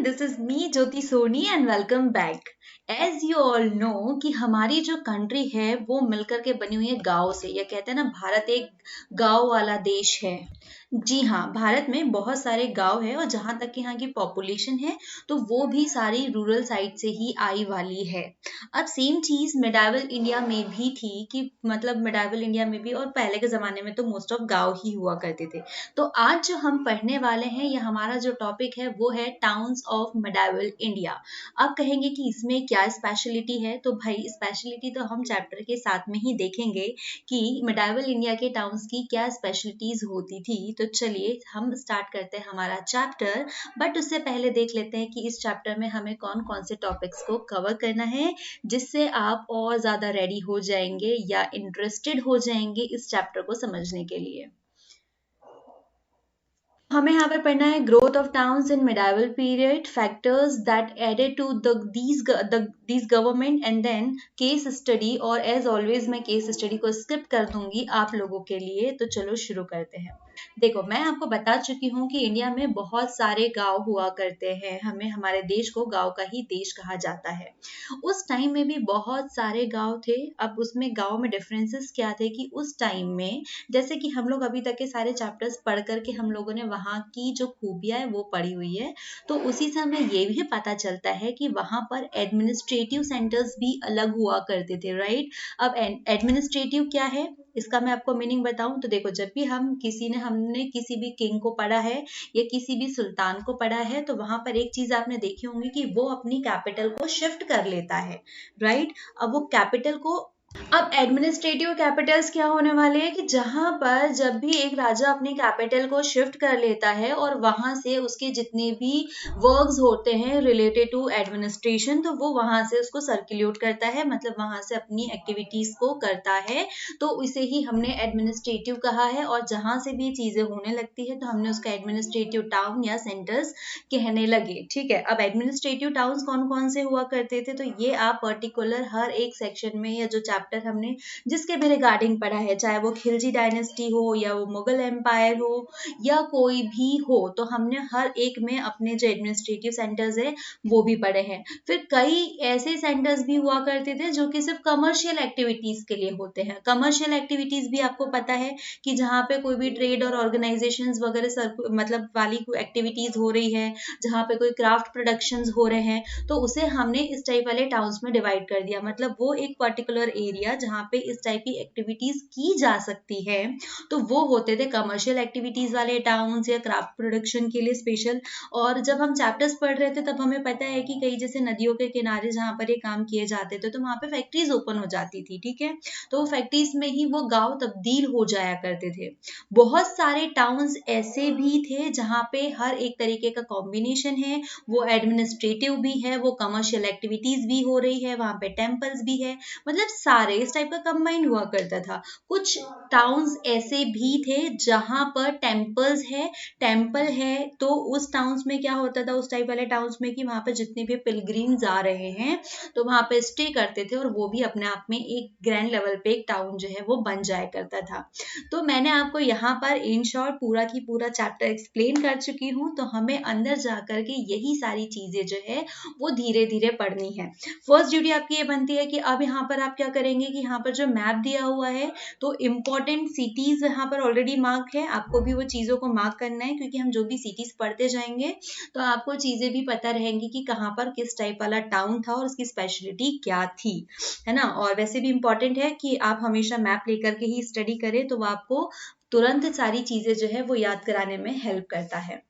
this is me Jyoti Soni and welcome back. As you all know कि हमारी जो country है वो मिलकर के बनी हुई है गांव से, या कहते हैं ना भारत एक गांव वाला देश है। जी हाँ, भारत में बहुत सारे गांव है और जहाँ तक कि यहाँ की पॉपुलेशन है तो वो भी सारी रूरल साइड से ही आई वाली है। अब सेम चीज मिडाइवल इंडिया में भी थी कि मतलब मिडाइवल इंडिया में भी और पहले के जमाने में तो मोस्ट ऑफ गांव ही हुआ करते थे। तो आज जो हम पढ़ने वाले हैं या हमारा जो टॉपिक है वो है टाउन्स ऑफ मिडाइवल इंडिया। आप कहेंगे कि इसमें क्या स्पेशलिटी है, तो भाई स्पेशलिटी तो हम चैप्टर के साथ में ही देखेंगे कि मिडाइवल इंडिया के टाउन्स की क्या स्पेशलिटीज होती थी। तो चलिए हम स्टार्ट करते हैं हमारा चैप्टर, बट उससे पहले देख लेते हैं कि इस चैप्टर में हमें कौन कौन से टॉपिक्स को कवर करना है, जिससे आप और ज्यादा रेडी हो जाएंगे या इंटरेस्टेड हो जाएंगे इस चैप्टर को समझने के लिए। हमें यहाँ पर पढ़ना है growth of towns in medieval period, factors that added to these government and then case study. और एज ऑलवेज मैं केस स्टडी को स्किप कर दूंगी आप लोगों के लिए। तो चलो शुरू करते हैं। देखो, मैं आपको बता चुकी हूँ कि इंडिया में बहुत सारे गांव हुआ करते हैं। हमें हमारे देश को गांव का ही देश कहा जाता है। उस टाइम में भी बहुत सारे गांव थे। अब उसमें गांव में डिफरेंसेस क्या थे कि उस टाइम में जैसे कि हम लोग अभी तक के सारे चैप्टर्स पढ़ करके हम लोगों ने वहाँ की जो खूबियां है वो पढ़ी हुई है, तो उसी से हमें ये भी पता चलता है कि वहाँ पर एडमिनिस्ट्रेटिव सेंटर्स भी अलग हुआ करते थे, राइट। अब एडमिनिस्ट्रेटिव क्या है इसका मैं आपको मीनिंग बताऊं तो देखो, जब भी हमने किसी भी किंग को पढ़ा है या किसी भी सुल्तान को पढ़ा है तो वहां पर एक चीज आपने देखी होंगी कि वो अपनी कैपिटल को शिफ्ट कर लेता है, राइट। अब वो कैपिटल को अब एडमिनिस्ट्रेटिव कैपिटल्स क्या होने वाले हैं कि जहां पर जब भी एक राजा अपनी कैपिटल को शिफ्ट कर लेता है और वहां से उसके जितने भी वर्क्स होते हैं रिलेटेड टू एडमिनिस्ट्रेशन, तो वो वहां से उसको सर्कुलेट करता है, मतलब वहां से अपनी एक्टिविटीज को करता है। तो इसे ही हमने एडमिनिस्ट्रेटिव कहा है। और जहां से भी चीजें होने लगती है तो हमने उसका एडमिनिस्ट्रेटिव टाउन या सेंटर्स कहने लगे, ठीक है। अब एडमिनिस्ट्रेटिव टाउन्स कौन कौन से हुआ करते थे, तो ये आप पर्टिकुलर हर एक सेक्शन में या जो चैप्टर हमने जिसके भी रिगार्डिंग पढ़ा है, चाहे वो खिलजी डायनेस्टी हो या वो मुगल एम्पायर हो या कोई भी हो, तो हमने हर एक में अपने जो एडमिनिस्ट्रेटिव सेंटर्स है वो भी पढ़े हैं। फिर कई ऐसे सेंटर्स भी हुआ करते थे जो कि सिर्फ कमर्शियल एक्टिविटीज के लिए होते हैं। कमर्शियल एक्टिविटीज भी आपको पता है कि जहाँ पे कोई भी ट्रेड और ऑर्गेनाइजेशन वगैरह मतलब वाली कोई एक्टिविटीज हो रही है, जहाँ पे कोई क्राफ्ट प्रोडक्शन हो रहे हैं, तो उसे हमने इस टाइप वाले टाउन्स में डिवाइड कर दिया। मतलब वो एक पर्टिकुलर एरिया जहाँ पे इस टाइप की एक्टिविटीज की जा सकती है, तो वो होते थे कमर्शियल एक्टिविटीज वाले टाउन्स या क्राफ्ट प्रोडक्शन के लिए स्पेशल। और जब हम चैप्टर्स पढ़ रहे थे तब हमें पता है कि कई जैसे नदियों के किनारे जहाँ पर ये काम किए जाते थे तो वहाँ पे फैक्ट्रीज ओपन हो जाती थी, ठीक है। तो वो फैक्ट्रीज में ही वो गांव तब्दील हो जाया करते थे। बहुत सारे टाउन्स ऐसे भी थे जहाँ पे हर एक तरीके का कॉम्बिनेशन है, वो एडमिनिस्ट्रेटिव भी है, वो कमर्शियल एक्टिविटीज भी हो रही है, वहाँ पे टेम्पल्स भी है, मतलब सारे इस टाइप का कंबाइन हुआ करता था। कुछ टाउन्स ऐसे भी थे जहां पर टेम्पल्स है, टेम्पल है, तो उस टाउन्स में क्या होता था, उस टाइप वाले टाउन्स में कि वहां पर जितने भी पिलग्रिम्स आ रहे हैं तो वहां पे स्टे करते थे, और वो भी अपने आप में एक ग्रैंड लेवल पे एक टाउन जो है वो बन जाया करता था। तो मैंने आपको यहाँ पर इन शॉर्ट पूरा की पूरा चैप्टर एक्सप्लेन कर चुकी हूँ, तो हमें अंदर जाकर के यही सारी चीजें जो है वो धीरे धीरे पढ़नी है। फर्स्ट ड्यूटी आपकी ये बनती है कि अब यहाँ पर आप क्या करेंगे कि यहाँ पर जो मैप दिया हुआ है तो इम्पोर्टेंट सिटीज यहाँ पर ऑलरेडी मार्क है, आपको भी वो चीजों को मार्क करना है, क्योंकि हम जो भी सिटीज पढ़ते जाएंगे तो आपको चीजें भी पता रहेंगी कि कहाँ पर किस टाइप वाला टाउन था और उसकी स्पेशलिटी क्या थी, है ना। और वैसे भी इम्पोर्टेंट है कि आप हमेशा मैप लेकर के ही स्टडी करें, तो वो आपको तुरंत सारी चीजें जो है वो याद कराने में हेल्प करता है।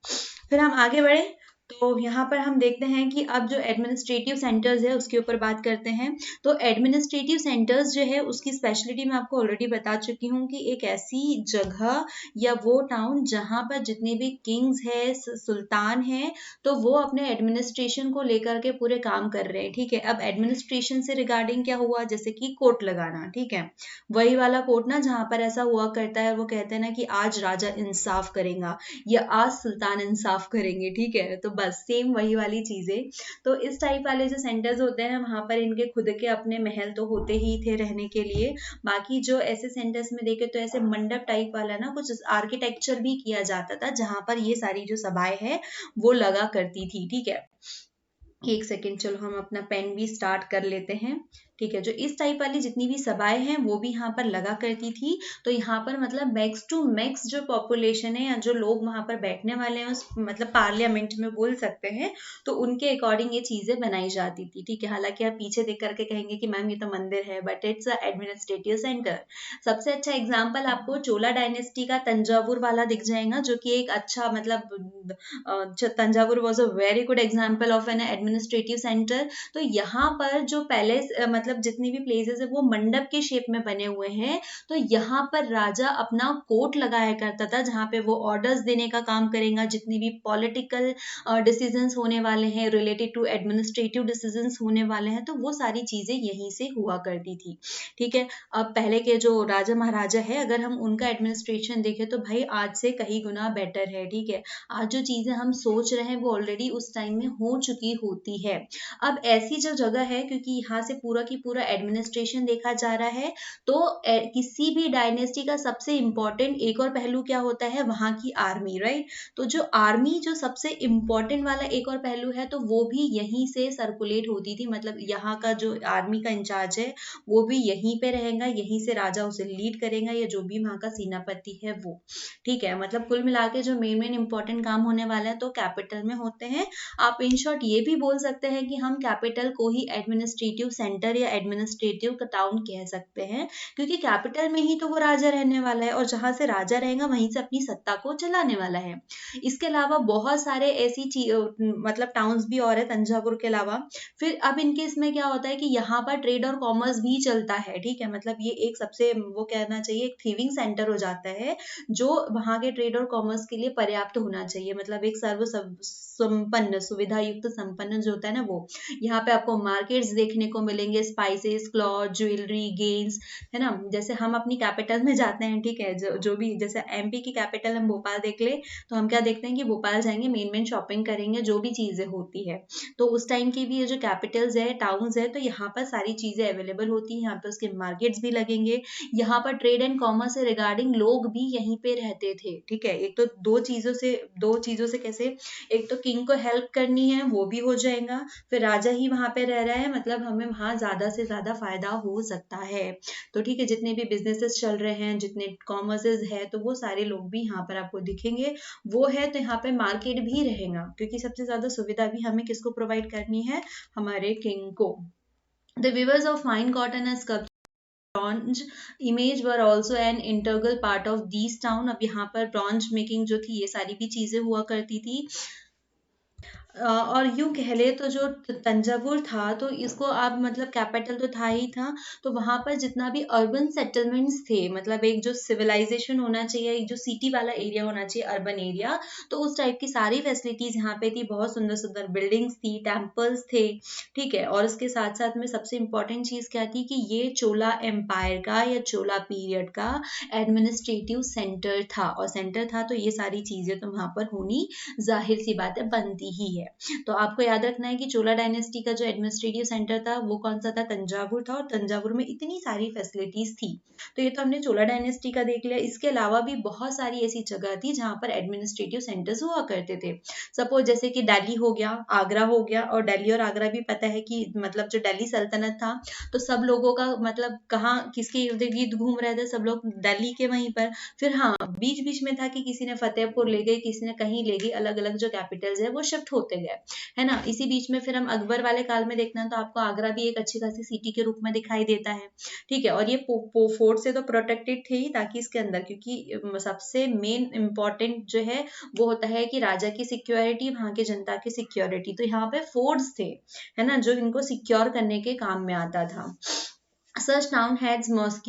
फिर हम आगे बढ़े तो यहाँ पर हम देखते हैं कि अब जो एडमिनिस्ट्रेटिव सेंटर्स है उसके ऊपर बात करते हैं। तो एडमिनिस्ट्रेटिव सेंटर्स जो है उसकी स्पेशलिटी मैं आपको ऑलरेडी बता चुकी हूँ कि एक ऐसी जगह या वो टाउन जहाँ पर जितने भी किंग्स है, सुल्तान है, तो वो अपने एडमिनिस्ट्रेशन को लेकर के पूरे काम कर रहे हैं, ठीक है। अब एडमिनिस्ट्रेशन से रिगार्डिंग क्या हुआ, जैसे कि कोर्ट लगाना, ठीक है, वही वाला कोर्ट ना जहाँ पर ऐसा हुआ करता है, वो कहते हैं ना कि आज राजा इंसाफ करेगा या आज सुल्तान इंसाफ करेंगे, ठीक है। तो बस सेम वही वाली चीजें। तो इस टाइप वाले जो सेंटर्स होते हैं वहां पर इनके खुद के अपने महल तो होते ही थे रहने के लिए। बाकी जो ऐसे सेंटर्स में देखे तो ऐसे मंडप टाइप वाला ना कुछ आर्किटेक्चर भी किया जाता था जहां पर ये सारी जो सभाएं हैं वो लगा करती थी। ठीक है, एक सेकेंड, चलो हम अपना पेन भी स्टार्ट कर लेते हैं। ठीक है, जो इस टाइप वाली जितनी भी सभाएं हैं वो भी यहाँ पर लगा करती थी। तो यहाँ पर मतलब मैक्स टू मैक्स जो पॉपुलेशन है या जो लोग वहां पर बैठने वाले हैं उस मतलब पार्लियामेंट में बोल सकते हैं, तो उनके अकॉर्डिंग ये चीजें बनाई जाती थी। ठीक है, हालांकि आप पीछे देख करके कहेंगे कि मैम ये तो मंदिर है, but it's a administrative centre. सबसे अच्छा एग्जाम्पल आपको चोला डायनेस्टी का तंजावुर वाला दिख जाएगा, जो कि एक अच्छा मतलब Thanjavur was a very good example of N administrative centre. तो यहाँ पर जो पैलेस मतलब जितनी भी प्लेसेस है वो मंडप के शेप में बने हुए हैं। तो यहाँ पर राजा अपना कोर्ट लगाया करता था जहाँ पे वो ऑर्डर्स देने का काम करेगा, जितनी भी पॉलिटिकल डिसीजंस होने वाले हैं रिलेटेड टू एडमिनिस्ट्रेटिव डिसीजंस होने वाले हैं, तो वो सारी चीजें यहीं से हुआ करती थी। ठीक है, अब पहले के जो राजा महाराजा है अगर हम उनका एडमिनिस्ट्रेशन देखें तो भाई आज से कहीं गुना बेटर है। ठीक है, आज जो चीजें हम सोच रहे हैं वो ऑलरेडी उस टाइम में हो चुकी होती है। अब ऐसी जो जगह है, क्योंकि यहाँ से पूरा की पूरा एडमिनिस्ट्रेशन देखा जा रहा है, तो किसी भी डायनेस्टी का सबसे इंपॉर्टेंट एक और पहलू क्या होता है, वहां की आर्मी, राइट। तो जो आर्मी जो सबसे इंपॉर्टेंट वाला एक और पहलू है, तो वो भी यहीं से सर्कुलेट होती थी। मतलब यहाँ का जो आर्मी का इंचार्ज है वो भी यहीं पे रहेगा, यहीं से राजा उसे लीड करेगा या जो भी वहां का सेनापति है वो। ठीक है, मतलब कुल मिला के जो मेन इंपॉर्टेंट काम होने वाला है तो कैपिटल में होते हैं। आप इन शॉर्ट ये भी बोल सकते हैं कि हम कैपिटल को ही एडमिनिस्ट्रेटिव सेंटर या एडमिनिस्ट्रेटिव टाउन कह सकते हैं, क्योंकि कैपिटल में ही तो वो राजा रहने वाला है और जहां से राजा रहेगा वहीं से अपनी सत्ता को चलाने वाला है। इसके अलावा बहुत सारे ऐसी मतलब टाउन्स भी और है तंजावुर के अलावा। फिर अब इनके इसमें क्या होता है कि यहाँ पर ट्रेड और कॉमर्स भी चलता है। ठीक है, मतलब ये एक सबसे वो कहना चाहिए एक थ्रीविंग सेंटर हो जाता है जो वहां के ट्रेड और कॉमर्स के लिए पर्याप्त होना चाहिए। मतलब एक सर्व संपन्न सुविधा युक्त संपन्न जो होता है ना वो। यहाँ पे आपको मार्केट्स देखने को मिलेंगे, स्पाइसेस, क्लॉथ, ज्वेलरी, गेम्स, है ना। जैसे हम अपनी कैपिटल में जाते हैं, ठीक है, जो भी जैसे एमपी की कैपिटल हम भोपाल देख ले तो हम क्या देखते हैं कि भोपाल जाएंगे, मेन शॉपिंग करेंगे, जो भी चीजें होती है। तो उस टाइम की भी ये जो कैपिटल्स है, टाउन्स है, तो यहाँ पर सारी चीजें अवेलेबल होती है। यहाँ पे उसके मार्केट्स भी लगेंगे। यहाँ पर ट्रेड एंड कॉमर्स से रिगार्डिंग लोग भी यहीं पे रहते थे। ठीक है, एक तो दो चीजों से कैसे, एक तो किंग को हेल्प करनी है वो भी हो जाएगा, फिर राजा ही वहां पे रह रहा है, मतलब हमें वहां ज्यादा से ज्यादा फायदा हो सकता है। तो ठीक है, जितने भी बिजनेसेस चल रहे हैं, जितने कॉमर्सेस है, तो वो सारे लोग भी यहाँ पर आपको दिखेंगे। वो है तो यहाँ पे मार्केट भी रहेगा, क्योंकि सबसे ज्यादा सुविधा भी हमें किसको प्रोवाइड करनी है, हमारे किंग को। The weavers of fine cotton and sculpture bronze image were also an integral part of these town. अब यहाँ पर ब्रॉन्ज मेकिंग जो थी ये सारी भी चीजें हुआ करती थी। और यूं कह ले तो जो तंजावुर था तो इसको आप मतलब कैपिटल तो था ही था, तो वहां पर जितना भी अर्बन सेटलमेंट्स थे, मतलब एक जो सिविलाइजेशन होना चाहिए, एक जो सिटी वाला एरिया होना चाहिए, अर्बन एरिया, तो उस टाइप की सारी फैसिलिटीज यहाँ पे थी। बहुत सुंदर सुंदर बिल्डिंग्स थी, टेम्पल्स थे। ठीक है, और इसके साथ साथ में सबसे इंपॉर्टेंट चीज क्या थी कि ये चोला एम्पायर का या चोला पीरियड का एडमिनिस्ट्रेटिव सेंटर था, और सेंटर था तो ये सारी चीजें तो वहां पर होनी जाहिर सी बात है, बनती ही है। तो आपको याद रखना है कि चोला डायनेस्टी का जो एडमिनिस्ट्रेटिव सेंटर था वो कौन सा था, तंजावुर था, और तंजावुर में इतनी सारी फैसिलिटीज थी। तो ये तो हमने चोला डायनेस्टी का देख लिया। इसके अलावा भी बहुत सारी ऐसी जगह थी जहां पर एडमिनिस्ट्रेटिव सेंटर्स हुआ करते थे। सपोज जैसे कि दिल्ली हो गया, आगरा हो गया, और दिल्ली और आगरा भी पता है कि मतलब जो दिल्ली सल्तनत था तो सब लोगों का मतलब कहाँ किसके इर्द गिर्द घूम रहे थे, सब लोग दिल्ली के वहीं पर। फिर हाँ, बीच बीच में था कि किसी ने फतेहपुर ले गई, किसी ने कहीं ले गई, अलग अलग जो कैपिटल्स है वो शिफ्ट होते गए, है ना। इसी बीच में फिर हम अकबर वाले काल में देखना तो आपको आगरा भी एक अच्छी खासी सिटी के रूप में दिखाई देता है। ठीक है, और ये फोर्ट से तो प्रोटेक्टेड थे ही, ताकि इसके अंदर, क्योंकि सबसे मेन इंपॉर्टेंट जो है वो होता है कि राजा की सिक्योरिटी, वहां के जनता की सिक्योरिटी। तो यहाँ पे फोर्ट्स थे, है ना, जो इनको सिक्योर करने के काम में आता था। Such town heads mosque,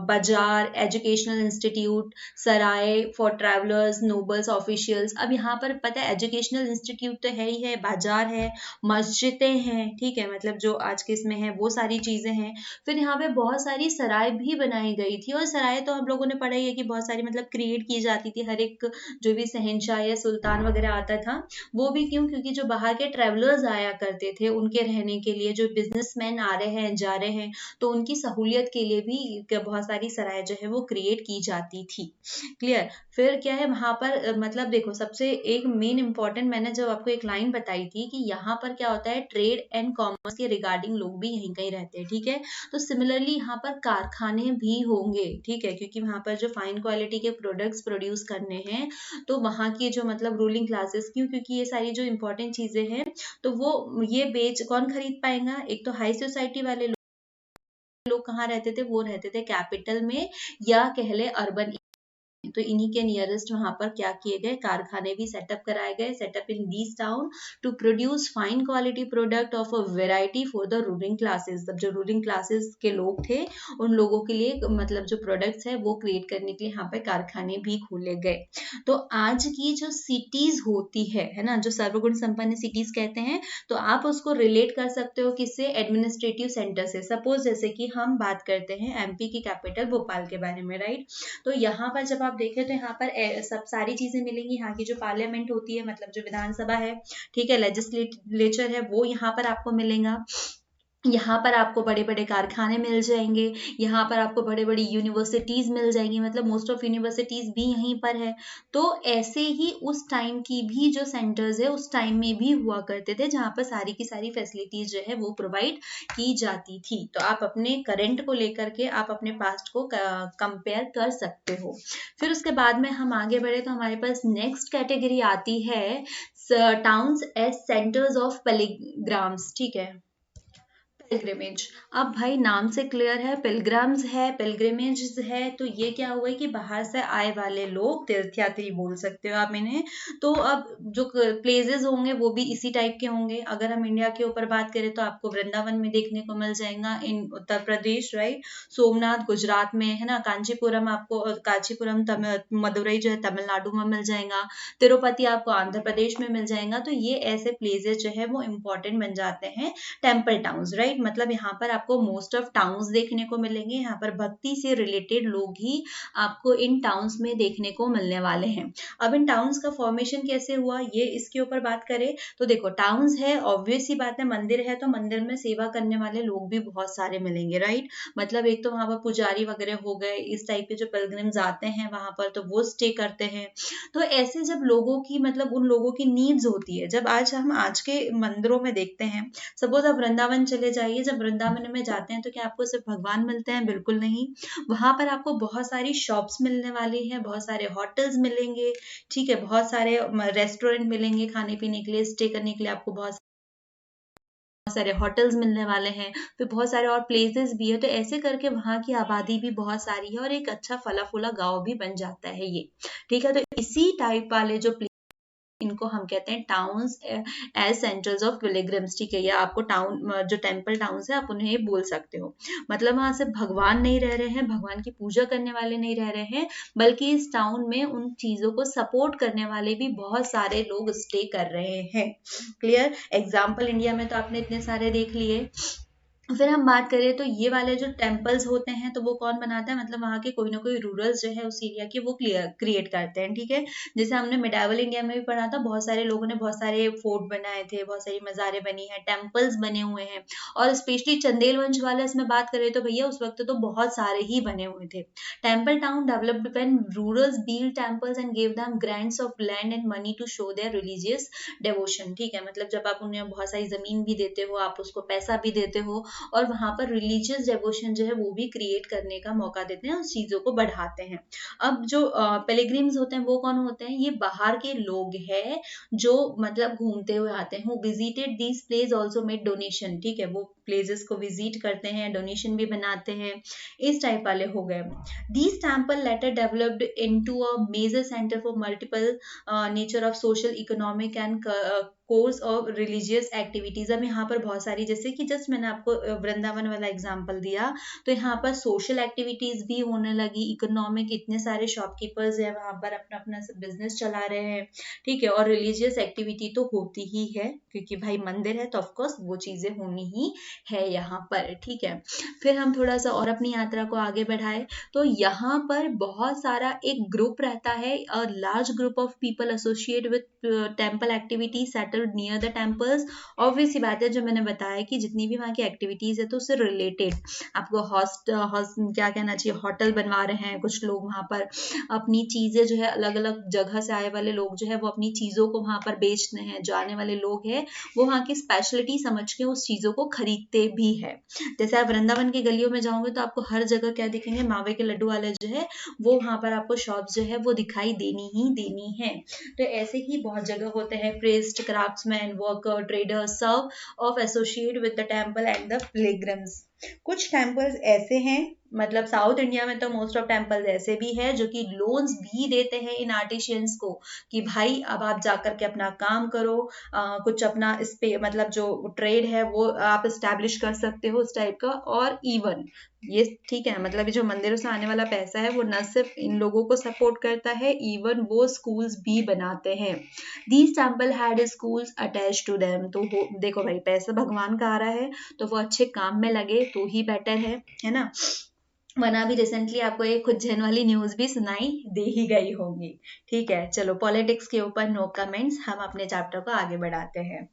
bazaar, educational institute, Sarai for travelers, nobles, officials. अब यहाँ पर पता है एजुकेशनल इंस्टीट्यूट तो है ही है, बाजार है, मस्जिदें हैं, ठीक है, मतलब जो आज के इसमें है वो सारी चीजें हैं। फिर यहाँ पे बहुत सारी सराय भी बनाई गई थी, और सराय तो हम लोगों ने पढ़ा ही है कि बहुत सारी मतलब क्रिएट की जाती थी, हर एक जो भी शहंशाह या सुल्तान वगैरह आता था वो भी क्यों, क्योंकि जो बाहर के ट्रेवलर्स आया करते थे उनके रहने के लिए, जो बिजनेसमैन आ रहे हैं जा रहे हैं, तो उनकी सहूलियत के लिए भी बहुत सारी सराय जो है वो क्रिएट की जाती थी। क्लियर। फिर क्या है वहां पर मतलब देखो सबसे एक मेन इंपॉर्टेंट, मैंने जब आपको एक लाइन बताई थी कि यहाँ पर क्या होता है, ट्रेड एंड कॉमर्स के रिगार्डिंग लोग भी यहीं कहीं रहते हैं, ठीक है। तो सिमिलरली यहाँ पर कारखाने भी होंगे, ठीक है, क्योंकि वहां पर जो फाइन क्वालिटी के प्रोडक्ट्स प्रोड्यूस करने हैं, तो वहां की जो मतलब रूलिंग क्लासेस, क्यों, क्योंकि ये सारी जो इंपॉर्टेंट चीजें हैं तो वो ये बेच कौन खरीद पाएगा, एक तो हाई सोसाइटी वाले लोग कहाँ रहते थे, वो रहते थे कैपिटल में या कह ले अर्बन। तो इन्हीं के नियरेस्ट वहां पर क्या किए गए, कारखाने भी सेटअप कराए गए, setup in these town to produce fine quality product of a variety for the ruling classes. तब जो रूलिंग क्लासेस के लोग थे उन लोगों के लिए मतलब जो प्रोडक्ट्स है वो क्रिएट करने के लिए यहाँ पे कारखाने भी खोले गए। तो आज की जो सिटीज होती है ना, जो सर्वगुण संपन्न सिटीज कहते हैं, तो आप उसको रिलेट कर सकते हो किससे, एडमिनिस्ट्रेटिव सेंटर से। सपोज जैसे कि हम बात करते हैं एमपी की कैपिटल भोपाल के बारे में, राइट। तो यहाँ पर जब आप देखें तो यहाँ पर सब सारी चीजें मिलेंगी, यहाँ की जो पार्लियामेंट होती है मतलब जो विधानसभा है, ठीक है, लेजिस्लेचर है, वो यहाँ पर आपको मिलेगा। यहाँ पर आपको बड़े बड़े कारखाने मिल जाएंगे, यहाँ पर आपको बड़े बड़ी यूनिवर्सिटीज मिल जाएंगी, मतलब मोस्ट ऑफ यूनिवर्सिटीज भी यहीं पर है। तो ऐसे ही उस टाइम की भी जो सेंटर्स है उस टाइम में भी हुआ करते थे, जहाँ पर सारी की सारी फैसिलिटीज जो है वो प्रोवाइड की जाती थी। तो आप अपने करंट को लेकर के आप अपने पास्ट को कंपेयर कर सकते हो। फिर उसके बाद में हम आगे बढ़े तो हमारे पास नेक्स्ट कैटेगरी आती है towns as centres of pilgrims, ठीक है, पिलग्रिमेज। अब भाई नाम से क्लियर है, पिलग्रिम्स है, पिलग्रिमेज है, तो ये क्या हुआ है कि बाहर से आए वाले लोग, तीर्थयात्री बोल सकते हो आप इन्हें। तो अब जो प्लेसेस होंगे वो भी इसी टाइप के होंगे। अगर हम इंडिया के ऊपर बात करें तो आपको वृंदावन में देखने को मिल जाएगा इन उत्तर प्रदेश, राइट। सोमनाथ गुजरात में है ना, कांचीपुरम आपको, कांचीपुरम मदुरई जो है तमिलनाडु में मिल जाएगा, तिरुपति आपको आंध्र प्रदेश में मिल जाएगा। तो ये ऐसे प्लेसेस जो है वो इंपॉर्टेंट बन जाते हैं टेम्पल टाउन्स, राइट। मतलब यहाँ पर आपको मोस्ट ऑफ टाउन्स देखने को मिलेंगे, यहाँ पर भक्ति से रिलेटेड लोग ही आपको इन टाउन्स में देखने को मिलने वाले हैं। अब इन टाउन्स का फॉर्मेशन कैसे हुआ ये इसके ऊपर बात करें तो देखो, टाउन्स है ऑब्वियस ही बात है, मंदिर है तो मंदिर में सेवा करने वाले लोग भी बहुत सारे मिलेंगे, राइट। मतलब एक तो वहां पर पुजारी वगैरह हो गए, इस टाइप के जो पिलग्रिम्स आते हैं वहां पर तो वो स्टे करते हैं। तो ऐसे जब लोगों की मतलब उन लोगों की नीड्स होती है, जब हम आज के मंदिरों में देखते हैं, सपोज आप वृंदावन चले जाइए, जब वृंदावन में जाते हैं तो क्या आपको सिर्फ भगवान मिलते हैं, बिल्कुल नहीं। वहां पर आपको बहुत सारी शॉप्स मिलने वाली हैं, बहुत सारे होटल्स मिलेंगे, ठीक है, बहुत सारे रेस्टोरेंट मिलेंगे खाने पीने के लिए, स्टे करने के लिए आपको बहुत सारे होटल्स मिलने वाले हैं, फिर बहुत सारे और प्लेसेस भी है। तो ऐसे करके वहां की आबादी भी बहुत सारी है और एक अच्छा फला फूला गांव भी बन जाता है ये, ठीक है। तो इसी टाइप वाले जो इनको हम कहते हैं towns as centres of pilgrims, ठीक है, या आपको टाउन जो टेम्पल टाउन्स है आप उन्हें बोल सकते हो। मतलब वहां से भगवान नहीं रह रहे हैं, भगवान की पूजा करने वाले नहीं रह रहे हैं, बल्कि इस टाउन में उन चीजों को सपोर्ट करने वाले भी बहुत सारे लोग स्टे कर रहे हैं। क्लियर। एग्जाम्पल इंडिया में तो आपने इतने सारे देख लिए। फिर हम बात करें तो ये वाले जो टेम्पल्स होते हैं तो वो कौन बनाता है, मतलब वहाँ के कोई ना कोई रूरल्स जो है उस एरिया के वो क्रिएट करते हैं, ठीक है। जैसे हमने मिडावल इंडिया में भी पढ़ा था, बहुत सारे लोगों ने बहुत सारे फोर्ट बनाए थे, बहुत सारी मज़ारें बनी हैं, टेम्पल्स बने हुए हैं। और स्पेशली चंदेल वंश वाले इसमें बात करें तो भैया उस वक्त तो बहुत सारे ही बने हुए थे। Temple town developed when rulers build temples and give them grants of land and money to show their religious devotion, ठीक है। मतलब जब आप उन्हें बहुत सारी जमीन भी देते हो, आप उसको पैसा भी देते हो और वहां पर रिलीजियस डेवोशन जो है वो भी क्रिएट करने का मौका देते हैं, उस चीजों को बढ़ाते हैं। अब जो पेलिग्रिम्स होते हैं वो कौन होते हैं, ये बाहर के लोग हैं जो मतलब घूमते हुए आते हैं, visited this place also made donation, ठीक है, वो प्लेसेस को विजिट करते हैं, डोनेशन भी बनाते हैं, इस टाइप वाले हो गए। These temple later developed into a major centre for multiple nature of social, economic and course of religious activities. अब यहाँ पर बहुत सारी, जैसे कि जस्ट मैंने आपको वृंदावन वाला एग्जांपल दिया, तो यहाँ पर सोशल एक्टिविटीज भी होने लगी, इकोनॉमिक, इतने सारे शॉपकीपर्स हैं वहाँ पर अपना अपना बिजनेस चला रहे हैं, ठीक है। और रिलीजियस एक्टिविटी तो होती ही है, क्योंकि भाई मंदिर है तो ऑफकोर्स वो चीजें होनी ही है यहाँ पर, ठीक है। फिर हम थोड़ा सा और अपनी यात्रा को आगे बढ़ाए, तो यहाँ पर बहुत सारा एक ग्रुप रहता है, a large group of people associate with temple activity settled near the temples. Obvious सी बात है, जो मैंने बताया कि जितनी भी वहाँ की एक्टिविटीज है तो उससे रिलेटेड आपको क्या कहना चाहिए, होटल बनवा रहे हैं कुछ लोग वहाँ पर, अपनी चीजें जो है अलग अलग जगह से आए वाले लोग जो है वो अपनी चीजों को वहाँ पर बेचते हैं, जो आने वाले लोग हैं वो वहाँ की स्पेशलिटी समझ के उस चीजों को खरीदते भी है। जैसे आप वृंदावन की गलियों में जाओगे तो आपको हर जगह क्या दिखेंगे, मावे के लड्डू वाले जो है वो वहाँ पर आपको शॉप्स जो है वो दिखाई देनी ही देनी है। तो ऐसे ही बहुत जगह होते हैं, priest, craftsman, worker, trader, serve of associate with the temple and the pilgrims. कुछ टेम्पल्स ऐसे हैं, मतलब साउथ इंडिया में तो मोस्ट ऑफ टेम्पल्स ऐसे भी है जो कि लोन्स भी देते हैं इन आर्टिशियंस को, कि भाई अब आप जाकर के अपना काम करो, कुछ अपना इस पे मतलब जो ट्रेड है वो आप इस्टेब्लिश कर सकते हो, उस टाइप का। और इवन ये ठीक है, मतलब ये जो मंदिरों से आने वाला पैसा है वो न सिर्फ इन लोगों को सपोर्ट करता है, इवन वो स्कूल्स भी बनाते हैं। These temple had schools attach to them. तो देखो भाई, पैसा भगवान का आ रहा है तो वो अच्छे काम में लगे तो ही बेटर है ना। वरना भी रिसेंटली आपको एक खुज्जन वाली न्यूज भी सुनाई दे ही गई होगी, ठीक है। चलो, पॉलिटिक्स के ऊपर नो कमेंट्स, हम अपने चैप्टर को आगे बढ़ाते हैं।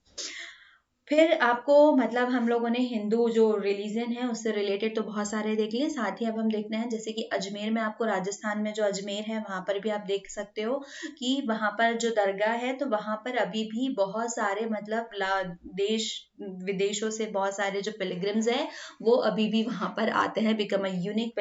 फिर आपको मतलब हम लोगों ने हिंदू जो रिलीजन है उससे रिलेटेड तो बहुत सारे देख लिए, साथ ही अब हम देखते हैं जैसे कि अजमेर में, आपको राजस्थान में जो अजमेर है वहां पर भी आप देख सकते हो कि वहां पर जो दरगाह है तो वहां पर अभी भी बहुत सारे मतलब देश विदेशों से बहुत सारे जो पिलग्रिम्स हैं वो अभी भी वहां पर आते हैं, become a unique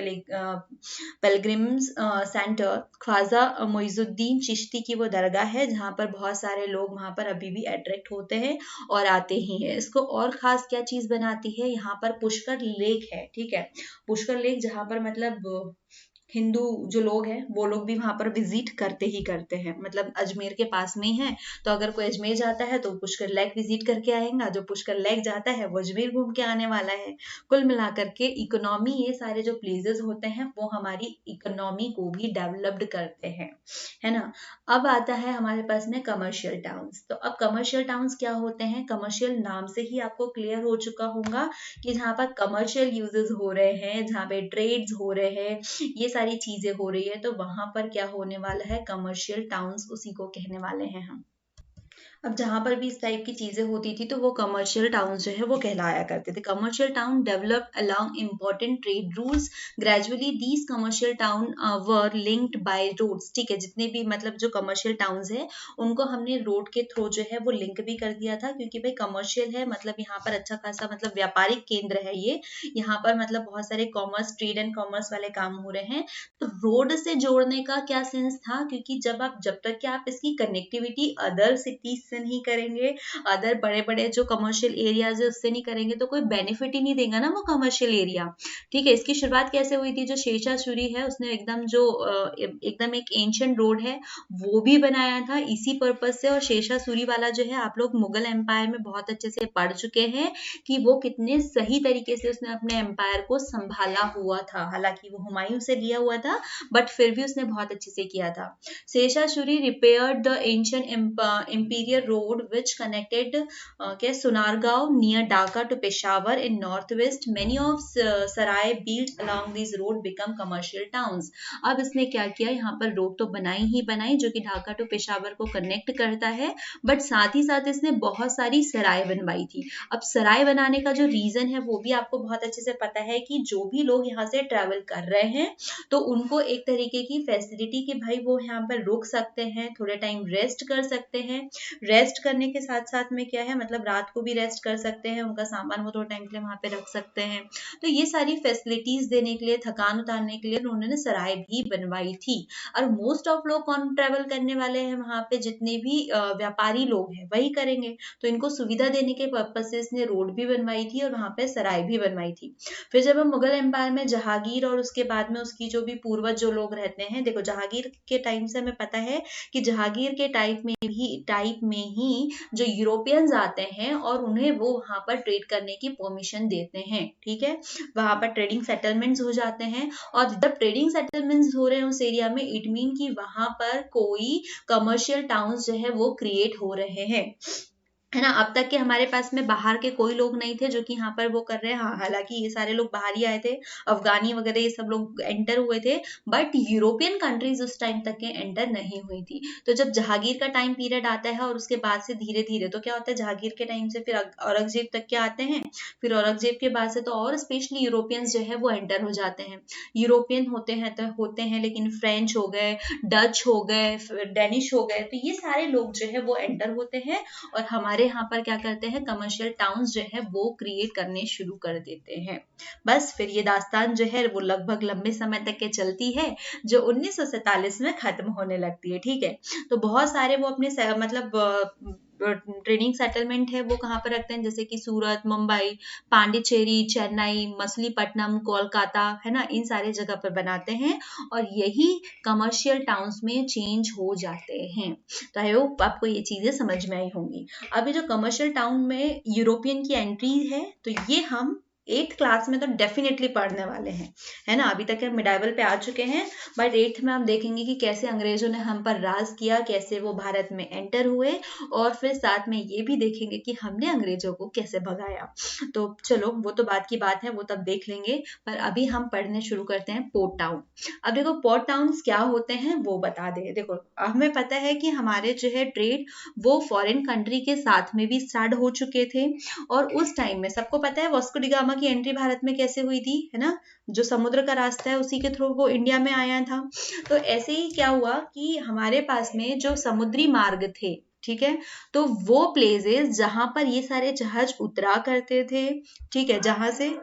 pilgrims centre. Khwaja Moinuddin Chishti की वो दरगाह है जहाँ पर बहुत सारे लोग वहां पर अभी भी अट्रैक्ट होते हैं और आते ही है। इसको और खास क्या चीज बनाती है, यहाँ पर पुष्कर लेक है, ठीक है। पुष्कर लेक जहाँ पर मतलब हिंदू जो लोग हैं वो लोग भी वहां पर विजिट करते ही करते हैं, मतलब अजमेर के पास में ही है, तो अगर कोई अजमेर जाता है तो पुष्कर लेक विजिट करके आएगा, जो पुष्कर लेक जाता है वो अजमेर घूम के आने वाला है। कुल मिलाकर के इकोनॉमी, ये सारे जो प्लेसेस होते हैं वो हमारी इकोनॉमी को भी डेवलप्ड करते हैं, है ना। अब आता है हमारे पास में कमर्शियल टाउन्स। तो अब कमर्शियल टाउन्स क्या होते हैं, कमर्शियल नाम से ही आपको क्लियर हो चुका होगा कि जहाँ पर कमर्शियल यूजेस हो रहे हैं, जहाँ पे ट्रेड्स हो रहे हैं, ये सारी चीजें हो रही है, तो वहां पर क्या होने वाला है, कमर्शियल टाउन्स उसी को कहने वाले हैं हम। अब जहाँ पर भी इस टाइप की चीजें होती थी तो वो कमर्शियल टाउन जो है वो कहलाया करते थे। Commercial town developed along important trade routes, gradually these commercial town were linked by roads, ठीक है। जितने भी मतलब जो कमर्शियल टाउन्स है उनको हमने रोड के थ्रू जो है वो लिंक भी कर दिया था, क्योंकि भाई कमर्शियल है मतलब यहाँ पर अच्छा खासा मतलब व्यापारिक केंद्र है ये, यहाँ पर मतलब बहुत सारे कॉमर्स, ट्रेड एंड कॉमर्स वाले काम हो रहे हैं। तो रोड से जोड़ने का क्या सेंस था, क्योंकि जब तक कि आप इसकी कनेक्टिविटी अदर सिटीज से नहीं करेंगे, अदर बड़े बड़े जो कमर्शियल एरियाज है उससे नहीं करेंगे, तो कोई बेनिफिट ही नहीं देगा ना वो कमर्शियल एरिया, ठीक है। इसकी शुरुआत कैसे हुई थी, जो शेषाचूरी है उसने एकदम जो एकदम एक एंशिएंट रोड है वो भी बनाया था इसी पर्पज से। और शेषाचूरी वाला जो है आप लोग मुगल एम्पायर में बहुत अच्छे से पढ़ चुके हैं कि वो कितने सही तरीके से उसने अपने एम्पायर को संभाला हुआ था, हालांकि वो हुमायूं से लिया हुआ था बट फिर भी उसने बहुत अच्छे से किया था। शेषाचूरी repaired the ancient imperial road which connected Sunargaon near Dhaka to Peshawar in northwest. Many of sarai built along this road become commercial towns. अब इसने क्या किया, यहाँ पर रोड तो बनाई ही बनाई जो कि ढाका टू पेशावर को कनेक्ट करता है, बट साथ ही साथ इसने बहुत सारी सराय बनवाई थी। अब सराय बनाने का जो रीजन है वो भी आपको बहुत अच्छे से पता है कि जो भी लोग यहाँ से ट्रेवल कर रहे हैं तो उनको एक तरीके की फैसिलिटी कि भाई वो यहाँ पर रुक सकते हैं, थोड़े टाइम रेस्ट कर सकते हैं। रेस्ट करने के साथ साथ में क्या है, मतलब रात को भी रेस्ट कर सकते हैं, उनका सामान वो थोड़ा टाइम के लिए वहां पे रख सकते हैं। तो ये सारी फैसिलिटीज देने के लिए, थकान उतारने के लिए उन्होंने सराय भी बनवाई थी। और मोस्ट ऑफ लोग कौन ट्रेवल करने वाले हैं वहां पे, जितने भी व्यापारी लोग हैं वही करेंगे, तो इनको सुविधा देने के पर्पज से इसने रोड भी बनवाई थी और वहां पे सराय भी बनवाई थी। फिर जब हम मुगल एम्पायर में जहांगीर और उसके बाद में उसकी जो भी पूर्वज जो लोग रहते हैं, देखो जहांगीर के टाइम से हमें पता है कि जहांगीर के टाइप में में ही जो यूरोपियंस आते हैं और उन्हें वो वहां पर ट्रेड करने की परमिशन देते हैं, ठीक है। वहां पर ट्रेडिंग सेटलमेंट्स हो जाते हैं, और जब ट्रेडिंग सेटलमेंट्स हो रहे हैं उस एरिया में, इट मीन कि वहां पर कोई कमर्शियल टाउन्स जो है वो क्रिएट हो रहे हैं, है ना। अब तक के हमारे पास में बाहर के कोई लोग नहीं थे जो कि यहाँ पर वो कर रहे हैं। हाँ, हालांकि ये सारे लोग बाहर ही आए थे, अफगानी वगैरह ये सब लोग एंटर हुए थे, बट यूरोपियन कंट्रीज उस टाइम तक के एंटर नहीं हुई थी। तो जब जहांगीर का टाइम पीरियड आता है और उसके बाद से धीरे धीरे तो क्या होता है, जहांगीर के टाइम से फिर औरंगजेब तक के आते हैं, फिर औरंगजेब के बाद से तो और स्पेशली यूरोपियंस जो है वो एंटर हो जाते हैं। यूरोपियन होते हैं लेकिन फ्रेंच हो गए, डच हो गए, डेनिश हो गए, तो ये सारे लोग जो है वो एंटर होते हैं और हमारे यहाँ पर क्या करते हैं, कमर्शियल टाउन्स जो है वो क्रिएट करने शुरू कर देते हैं। बस फिर ये दास्तान जो है वो लगभग लंबे समय तक के चलती है, जो 1947 में खत्म होने लगती है, ठीक है। तो बहुत सारे वो अपने मतलब ट्रेडिंग सेटलमेंट है वो कहाँ पर रखते हैं, जैसे कि सूरत, मुंबई, पांडिचेरी, चेन्नई, मछलीपट्टनम, कोलकाता, है ना, इन सारे जगह पर बनाते हैं और यही कमर्शियल टाउन्स में चेंज हो जाते हैं। तो आई होप आपको ये चीजें समझ में आई होंगी। अभी जो कमर्शियल टाउन में यूरोपियन की एंट्री है, तो ये हम 8th क्लास में तो डेफिनेटली पढ़ने वाले हैं, है ना। अभी तक हम मिडाइवल पे आ चुके हैं, बट 8th में हम देखेंगे कि कैसे अंग्रेजों ने हम पर राज किया, कैसे वो भारत में एंटर हुए, और फिर साथ में ये भी देखेंगे कि हमने अंग्रेजों को कैसे भगाया। तो चलो वो तो बात की बात है, वो तब देख लेंगे, पर अभी हम पढ़ने शुरू करते हैं पोर्ट टाउन। अब देखो पोर्ट टाउन्स क्या होते हैं वो बता दे। देखो हमें पता है कि हमारे जो है ट्रेड वो फॉरेन कंट्री के साथ में भी स्टार्ट हो चुके थे, और उस टाइम में सबको पता है वास्को डी गामा की एंट्री भारत में कैसे हुई थी, है ना। जो समुद्र का रास्ता है उसी के थ्रू वो इंडिया में आया था। तो ऐसे ही क्या हुआ कि हमारे पास में जो समुद्री मार्ग थे, ठीक है, तो वो प्लेसेस जहां पर ये सारे जहाज उतरा करते थे, ठीक है, जहां से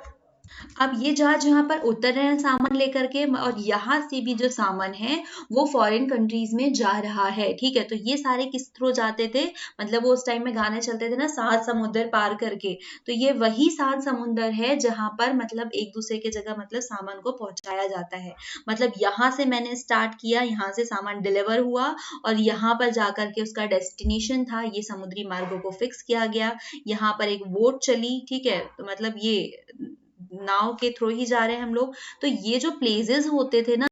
अब ये जहाज यहाँ पर उतर रहे हैं सामान लेकर के, और यहाँ से भी जो सामान है वो फॉरेन कंट्रीज में जा रहा है, ठीक है। तो ये सारे किस थ्रू जाते थे, मतलब वो उस टाइम में गाने चलते थे ना, 7 समुद्र पार करके, तो ये वही 7 समुद्र है जहां पर मतलब एक दूसरे के जगह मतलब सामान को पहुंचाया जाता है। मतलब यहाँ से मैंने स्टार्ट किया, यहाँ से सामान डिलीवर हुआ और यहाँ पर जाकर के उसका डेस्टिनेशन था, ये समुद्री मार्गों को फिक्स किया गया। यहाँ पर एक बोट चली, ठीक है, तो मतलब ये नाव के थ्रू ही जा रहे हैं हम लोग। तो ये जो प्लेसेस होते थे ना,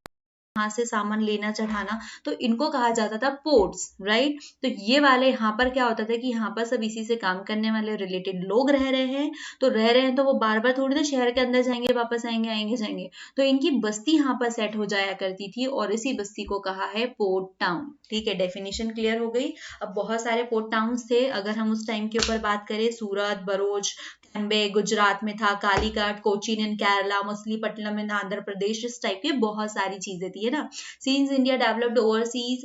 यहाँ से सामान लेना चढ़ाना, तो इनको कहा जाता था पोर्ट्स, राइट। तो ये वाले यहाँ पर क्या होता था कि यहाँ पर सब इसी से काम करने वाले रिलेटेड लोग रह रहे हैं, तो रह रहे हैं तो वो बार बार थोड़ी ना शहर के अंदर जाएंगे, वापस आएंगे, आएंगे जाएंगे, तो इनकी बस्ती यहाँ पर सेट हो जाया करती थी, और इसी बस्ती को कहा है पोर्ट टाउन, ठीक है। डेफिनेशन क्लियर हो गई। अब बहुत सारे पोर्ट टाउन थे, अगर हम उस टाइम के ऊपर बात करें, सूरत, बरोच, कैम्बे गुजरात में था, कालीकट, कोचीन इन केरला, मछलीपट्टनम इन आंध्र प्रदेश, इस टाइप की बहुत सारी चीजें थी, है ना। Since India developed overseas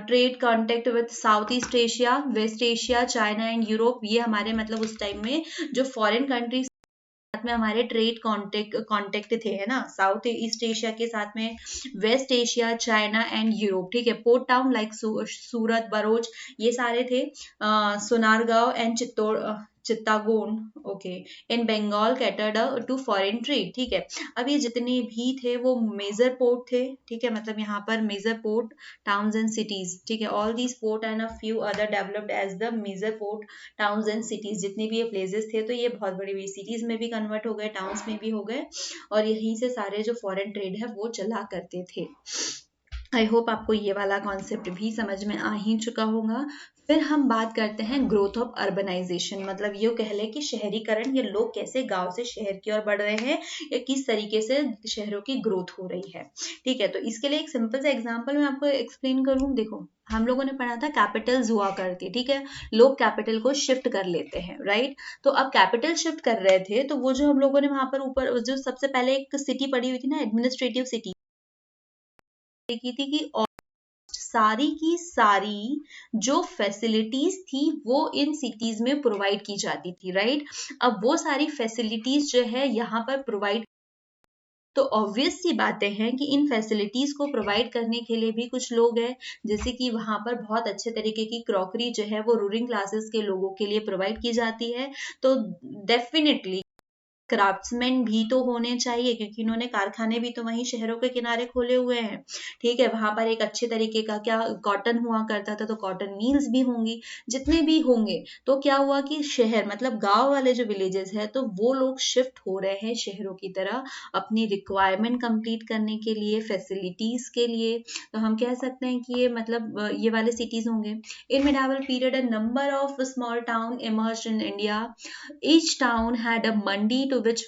trade contact with Southeast Asia, West Asia, China and Europe, ये हमारे मतलब उस टाइम में जो फॉरेन कंट्रीज साथ में हमारे ट्रेड कॉन्टेक्ट थे, है ना, साउथ ईस्ट एशिया के साथ में West Asia, China and Europe, ठीक है। पोर्ट टाउन लाइक सूरत, बरोच, ये सारे थे। Sonargaon and Chittagong, okay, in Bengal catered to foreign trade, ठीक है। अब ये जितने भी थे वो मेजर पोर्ट थे, ठीक है, मतलब यहाँ पर major port towns and cities, ठीक है। All these port and a few other developed as the major port towns and cities, जितने भी ये प्लेसेस थे तो ये बहुत बड़ी बड़ी सिटीज में भी कन्वर्ट हो गए, टाउन्स में भी हो गए, और यहीं से सारे जो फॉरेन ट्रेड है वो चला करते थे। आई होप आपको ये वाला कॉन्सेप्ट भी समझ में आ ही चुका होगा। फिर हम बात करते हैं ग्रोथ ऑफ अर्बनाइजेशन, मतलब ये कह ले कि शहरीकरण, ये लोग कैसे गांव से शहर की ओर बढ़ रहे हैं या किस तरीके से शहरों की ग्रोथ हो रही है, ठीक है। तो इसके लिए एक सिंपल सा एग्जांपल मैं आपको एक्सप्लेन करूं। देखो हम लोगों ने पढ़ा था कैपिटल्स हुआ करती, ठीक है, लोग कैपिटल को शिफ्ट कर लेते हैं, राइट। तो अब कैपिटल शिफ्ट कर रहे थे, तो वो जो हम लोगों ने वहां पर ऊपर जो सबसे पहले एक सिटी पड़ी हुई थी ना, एडमिनिस्ट्रेटिव सिटी की थी कि सारी की सारी जो फैसिलिटीज थी वो इन सिटीज में प्रोवाइड की जाती थी, राइट। अब वो सारी फैसिलिटीज जो है यहाँ पर प्रोवाइड, तो ऑब्वियस सी बातें हैं कि इन फैसिलिटीज को प्रोवाइड करने के लिए भी कुछ लोग हैं, जैसे कि वहां पर बहुत अच्छे तरीके की क्रॉकरी जो है वो रूलिंग क्लासेस के लोगों के लिए प्रोवाइड की जाती है। तो डेफिनेटली क्राफ्ट्समैन भी तो होने चाहिए, क्योंकि इन्होंने कारखाने भी तो वहीं शहरों के किनारे खोले हुए हैं। ठीक है, वहां पर एक अच्छे तरीके का क्या कॉटन हुआ करता था, तो कॉटन मिल्स भी होंगी, जितने भी होंगे। तो क्या हुआ कि शहर मतलब गांव वाले जो विलेजेस है, तो वो लोग शिफ्ट हो रहे हैं शहरों की तरह अपनी रिक्वायरमेंट कंप्लीट करने के लिए, फैसिलिटीज के लिए। तो हम कह सकते हैं कि ये मतलब ये वाले सिटीज होंगे। In medieval period a number of small town emerged in India. Each town had a mandi to which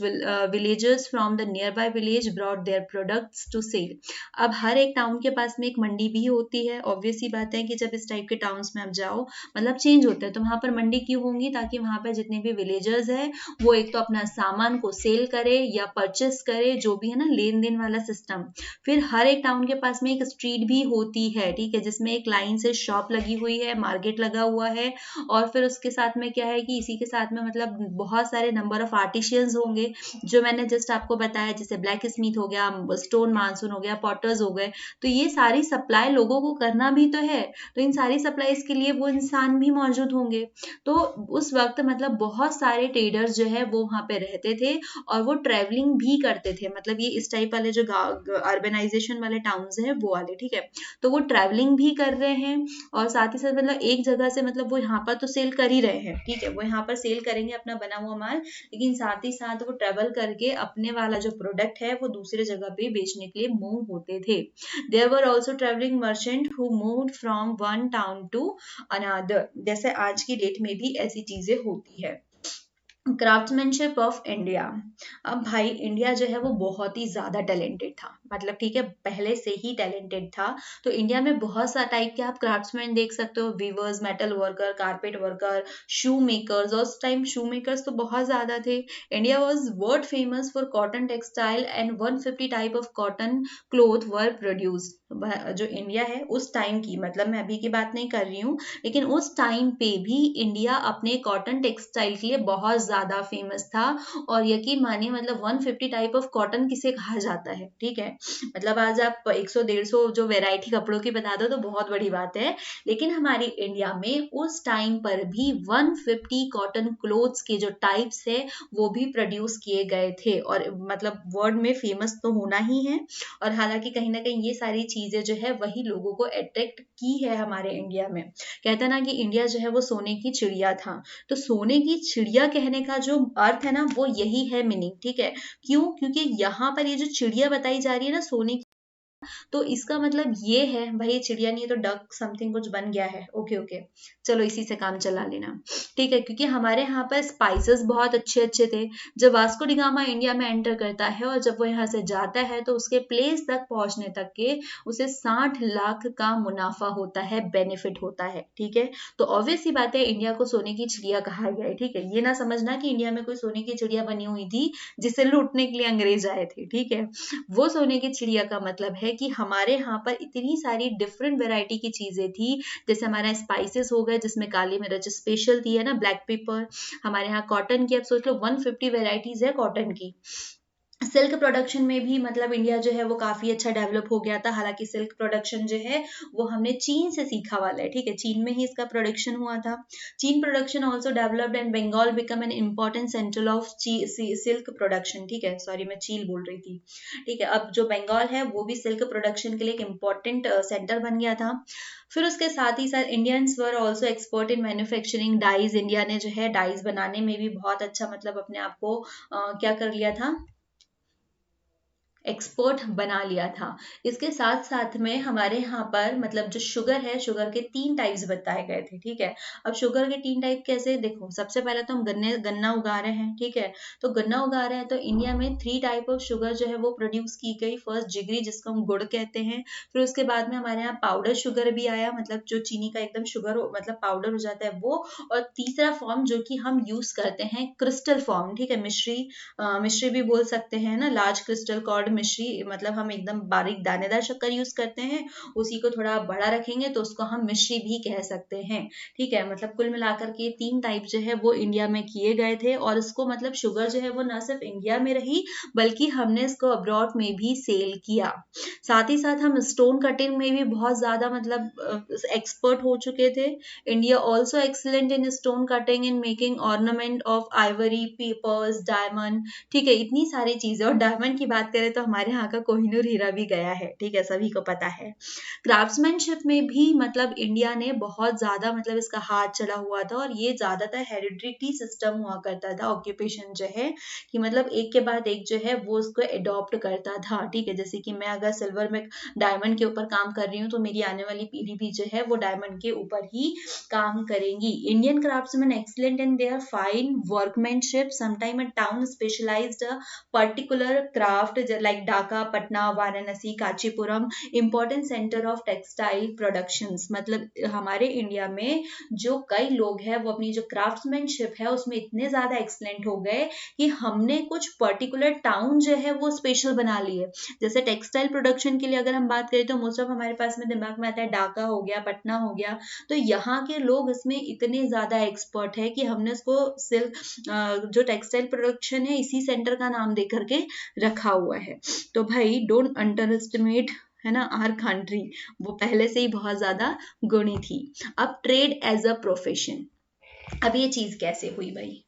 villagers from the nearby village brought their products to sale. अब हर एक टाउन के पास में एक मंडी भी होती है। ऑब्वियस सी बात है कि जब इस टाइप के टाउन्स में आप जाओ, मतलब चेंज होते हैं, तो वहां पर मंडी क्यों होंगी, ताकि वहां पर जितने भी विलेजर्स हैं वो एक तो अपना सामान को सेल करे या परचेस करे, जो भी है ना लेन देन वाला सिस्टम। फिर हर एक टाउन के पास में एक स्ट्रीट भी होती है, ठीक है, जिसमें एक लाइन से शॉप लगी हुई है, मार्केट लगा हुआ है, और फिर उसके साथ में क्या है कि इसी के साथ में मतलब बहुत सारे नंबर ऑफ आर्टिशियंस होंगे, जो मैंने जस्ट आपको बताया, जैसे ब्लैक स्मिथ हो गया, स्टोन मानसून हो गया, पॉटर्स हो गए। तो ये सारी सप्लाई लोगों को करना भी तो है, तो इन सारी सप्लाईज के लिए वो इंसान भी मौजूद होंगे। तो उस वक्त मतलब बहुत सारे ट्रेडर्स जो है वो वहां पे रहते थे, और वो ट्रेवलिंग भी करते थे, मतलब ये इस टाइप वाले जो अर्बनाइजेशन वाले टाउन्स हैं वो वाले, ठीक है। तो वो ट्रेवलिंग भी कर रहे हैं, और साथ ही साथ मतलब एक जगह से मतलब वो यहाँ पर तो सेल कर ही रहे हैं, ठीक है, वो यहाँ पर सेल करेंगे अपना बना हुआ माल, लेकिन साथ ही साथ वो ट्रेवल करके अपने वाला जो प्रोडक्ट है वो दूसरे जगह पे बेचने के लिए मूव होते थे। There were also travelling merchant who moved from one town to another, जैसे आज की डेट में भी ऐसी चीजें होती है। Craftsmanship of India. अब भाई इंडिया जो है वो बहुत ही ज्यादा टैलेंटेड था, मतलब ठीक है पहले से ही टैलेंटेड था। तो इंडिया में बहुत सा टाइप के आप क्राफ्ट्समैन देख सकते हो, weavers, metal worker, carpet worker, shoe makers, और उस टाइम शू मेकर्स तो बहुत ज्यादा थे। India was world famous for cotton textile and 150 type of cotton cloth were produced. जो इंडिया है उस टाइम की, मतलब मैं अभी की बात नहीं कर रही हूँ, लेकिन उस टाइम पे भी इंडिया अपने कॉटन टेक्सटाइल के लिए बहुत ज्यादा फेमस था। और यकीन मानिए मतलब 150 टाइप ऑफ कॉटन किसे कहा जाता है, ठीक है, मतलब आज आप 100-150 जो वेराइटी कपड़ों की बता दो तो बहुत बड़ी बात है, लेकिन हमारी इंडिया में उस टाइम पर भी 150 कॉटन क्लोथ्स के जो टाइप्स है वो भी प्रोड्यूस किए गए थे, और मतलब वर्ल्ड में फेमस तो होना ही है। और हालांकि कहीं ना कहीं ये सारी चीजें जो है वही लोगों को अट्रैक्ट की है हमारे इंडिया में। कहते हैं ना कि इंडिया जो है वो सोने की चिड़िया था, तो सोने की चिड़िया कहने का जो अर्थ है ना वो यही है मीनिंग, ठीक है। क्यों? क्योंकि यहाँ पर ये जो चिड़िया बताई जा रही है ना सोने, तो इसका मतलब ये है भाई ये चिड़िया नहीं है तो डक समथिंग कुछ बन गया है। ओके ओके, चलो इसी से काम चला लेना, ठीक है। क्योंकि हमारे यहाँ पर स्पाइसेस बहुत अच्छे अच्छे थे। जब वास्को डी गामा इंडिया में एंटर करता है और जब वो यहाँ से जाता है तो उसके प्लेस तक पहुंचने तक के उसे 60 लाख का मुनाफा होता है, बेनिफिट होता है, ठीक है। तो ऑब्वियस सी बात है इंडिया को सोने की चिड़िया कहा गया है, ठीक है। ये ना समझना कि इंडिया में कोई सोने की चिड़िया बनी हुई थी जिसे लूटने के लिए अंग्रेज आए थे, ठीक है। वो सोने की चिड़िया का मतलब है कि हमारे यहाँ पर इतनी सारी डिफरेंट वैरायटी की चीजें थी, जैसे हमारे यहाँ स्पाइसेस हो गए जिसमें काली मिर्च स्पेशल थी है ना, ब्लैक पेपर। हमारे यहाँ कॉटन की आप सोच लो 150 वैरायटीज है कॉटन की। सिल्क प्रोडक्शन में भी मतलब इंडिया जो है वो काफी अच्छा डेवलप हो गया था। हालांकि सिल्क प्रोडक्शन जो है वो हमने चीन से सीखा वाला है, ठीक है, चीन में ही इसका प्रोडक्शन हुआ था। चीन production also developed and Bengal become an important centre of silk production, ठीक है, सॉरी मैं चील बोल रही थी, ठीक है। अब जो बंगाल है वो भी सिल्क प्रोडक्शन के लिए एक इम्पोर्टेंट सेंटर बन गया था। फिर उसके साथ ही साथ Indians were also expert in manufacturing dyes. India ने जो है डाइज बनाने में भी बहुत अच्छा मतलब अपने आप को क्या कर लिया था, एक्सपर्ट बना लिया था। इसके साथ साथ में हमारे यहाँ पर मतलब जो शुगर है, शुगर के 3 टाइप्स बताए गए थे, ठीक है। अब शुगर के 3 टाइप कैसे, देखो सबसे पहले तो हम गन्ना उगा रहे हैं, ठीक है। तो गन्ना उगा रहे हैं तो इंडिया में 3 टाइप ऑफ शुगर जो है वो प्रोड्यूस की गई। फर्स्ट जिगरी जिसको हम गुड़ कहते हैं, फिर उसके बाद में हमारे यहाँ पाउडर शुगर भी आया, मतलब जो चीनी का एकदम शुगर मतलब पाउडर हो जाता है वो। और तीसरा फॉर्म जो कि हम यूज करते हैं क्रिस्टल फॉर्म, ठीक है, मिश्री भी बोल सकते हैं ना, लार्ज क्रिस्टल कॉर्ड मिश्री, मतलब हम एकदम बारीक दानेदार शक्कर यूज करते हैं, उसी को थोड़ा बड़ा रखेंगे तो उसको हम मिश्री भी कह सकते हैं। ठीक है, मतलब कुल मिलाकर के 3 टाइप जो है वो इंडिया में किए गए थे, और इसको मतलब शुगर जो है वो न सिर्फ इंडिया में रही बल्कि हमने इसको अब्रॉड में भी सेल किया। साथ ही साथ हम स्टोन कटिंग में भी बहुत ज्यादा मतलब एक्सपर्ट हो चुके थे। India also excellent in stone cutting in making ornament of Ivory, papers, diamond. ठीक है, इतनी सारी चीजें। और डायमंड की बात करें तो हमारे यहाँ का कोहिनूर हीरा भी गया है, ठीक है, सभी को पता है। क्राफ्ट्समैनशिप में भी मतलब इंडिया ने बहुत ज्यादा मतलब इसका हाथ चला हुआ था, और ये ज्यादातर हेरिडिटी सिस्टम हुआ करता था, ऑक्यूपेशन जो है कि मतलब एक के बाद एक जो है वो उसको एडॉप्ट करता था। ठीक है, जैसे कि मैं अगर सिल्वर में डायमंड के ऊपर काम कर रही हूँ तो मेरी आने वाली पीढ़ी भी जो है वो डायमंड के ऊपर ही काम करेंगी। Indian craftsman excellent in their fine workmanship, sometime a town specialised a particular craft like Dhaka, Patna, Varanasi, Kanchipuram, important centre of textile productions. मतलब हमारे इंडिया में जो कई लोग हैं वो अपनी जो क्राफ्ट्समैनशिप है उसमें इतने ज्यादा एक्सीलेंट हो गए कि हमने कुछ पर्टिकुलर टाउन जो है वो स्पेशल बना लिए। जैसे टेक्सटाइल प्रोडक्शन के लिए अगर हम बात करें तो मोस्ट ऑफ हमारे पास में दिमाग में आता है ढाका हो गया, पटना हो गया, तो यहाँ के लोग इसमें इतने ज्यादा एक्सपर्ट है कि हमने इसको सिर्फ जो टेक्सटाइल प्रोडक्शन है इसी सेंटर का नाम दे करके रखा हुआ है। तो भाई डोंट अंडर एस्टिमेट, है ना, आर कंट्री, वो पहले से ही बहुत ज्यादा गुणी थी। अब ट्रेड एज अ प्रोफेशन, अब ये चीज कैसे हुई भाई?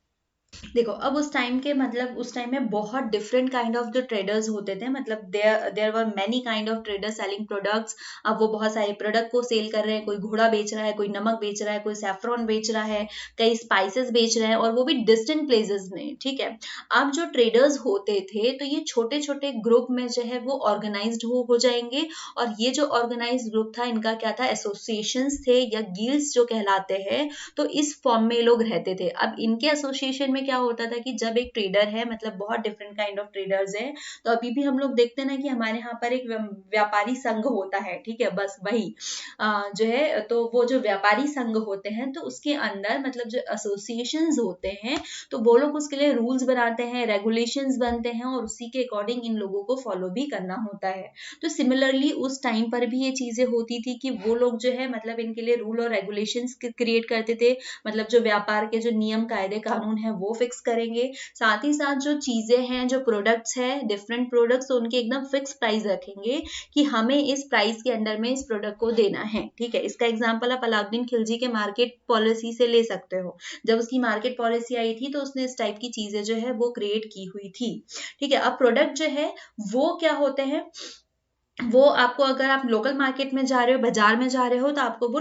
देखो, अब उस टाइम के मतलब उस टाइम में बहुत डिफरेंट काइंड ऑफ जो ट्रेडर्स होते थे, मतलब there were many kind of traders selling products. अब वो बहुत सारे प्रोडक्ट को सेल कर रहे हैं, कोई घोड़ा बेच रहा है, कोई नमक बेच रहा है, कोई सैफरॉन बेच रहा है, कई स्पाइसेस बेच रहे हैं, और वो भी डिस्टेंट प्लेसेस में। ठीक है, अब जो ट्रेडर्स होते थे तो ये छोटे छोटे ग्रुप में जो है वो ऑर्गेनाइज्ड हो जाएंगे, और ये जो ऑर्गेनाइज्ड ग्रुप था इनका क्या था, एसोसिएशंस थे या गिल्ड्स जो कहलाते हैं, तो इस फॉर्म में लोग रहते थे। अब इनके एसोसिएशन में क्या होता था कि जब एक ट्रेडर है, मतलब बहुत डिफरेंट काइंड ऑफ ट्रेडर्स हैं, तो अभी भी हम लोग देखते हैं ना कि हमारे यहाँ पर एक व्यापारी संघ होता है। ठीक है, बस वही जो है, तो वो जो व्यापारी संघ होते हैं तो उसके अंदर मतलब जो एसोसिएशंस होते हैं तो वो लोग उसके लिए रूल्स बनाते हैं, रेगुलेशंस बनते हैं, और उसी के अकॉर्डिंग इन लोगों को फॉलो भी करना होता है। तो सिमिलरली उस टाइम पर भी ये चीजें होती थी कि वो लोग जो है मतलब इनके लिए रूल और रेगुलेशंस क्रिएट करते थे, मतलब जो व्यापार के जो नियम कायदे कानून है वो फिक्स करेंगे। साथ ही साथ जो चीजें हैं, जो प्रोडक्ट्स है, डिफरेंट प्रोडक्ट्स, तो उनके एकदम फिक्स प्राइस रखेंगे कि हमें इस प्राइस के अंडर में इस प्रोडक्ट को देना है। ठीक है, इसका एग्जांपल आप अलाउद्दीन खिलजी के मार्केट पॉलिसी से ले सकते हो। जब उसकी मार्केट पॉलिसी आई थी तो उसने इस टाइप की चीजें जो है वो क्रिएट की हुई थी। ठीक है, अब प्रोडक्ट जो है वो क्या होते हैं, वो आपको अगर आप लोकल मार्केट में जा रहे हो, बाजार में जा रहे हो, तो आपको वो